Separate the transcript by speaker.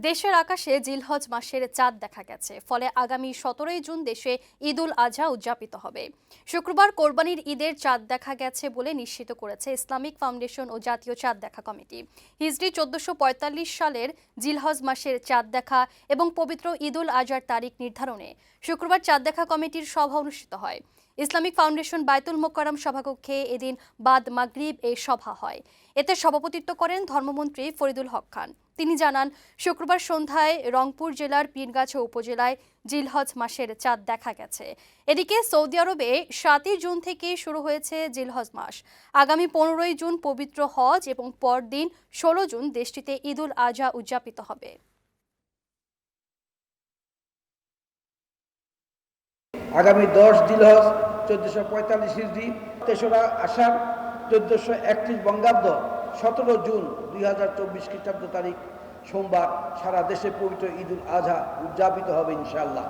Speaker 1: দেশের আকাশে জিলহজ মাসের চাঁদ দেখা গেছে, ফলে আগামী 17ই জুন দেশে ঈদ উল আজহা উদযাপিত হবে। শুক্রবার কোরবানির ঈদের চাঁদ দেখা গেছে বলে নিশ্চিত করেছে ইসলামিক ফাউন্ডেশন ও জাতীয় চাঁদ দেখা কমিটি। হিজরি 1445 সালের জিলহজ মাসের চাঁদ দেখা এবং পবিত্র ঈদ উল আজহার তারিখ নির্ধারণে শুক্রবার চাঁদ দেখা কমিটির সভা অনুষ্ঠিত হয়। ইসলামিক ফাউন্ডেশন বায়তুল মোকাররম সভাকক্ষে এদিন বাদ মাগরিব এই সভা হয়। এতে সভাপতিত্ব করেন ধর্মমন্ত্রী ফরিদুল হক খান। তিনি জানান, শুক্রবার সন্ধ্যায় রংপুর জেলার পীরগাছা উপজেলায় জিলহজ মাসের চাঁদ দেখা গেছে। এদিকে সৌদি আরবে 7ই জুন থেকে শুরু হয়েছে জিলহজ মাস। আগামী 15ই জুন পবিত্র হজ এবং পরদিন 16 জুন দেশটিতে ঈদ উল আজহা উদযাপিত হবে।
Speaker 2: আগামী 10 জিলহজ 1445 হিজরি, 3রা আষাঢ় 1431 বঙ্গাব্দ, 17 জুন 2024 খ্রিস্টাব্দ তারিখ সোমবার সারা দেশে পবিত্র ঈদ উল আজহা উদযাপিত হবে ইনশাআল্লাহ।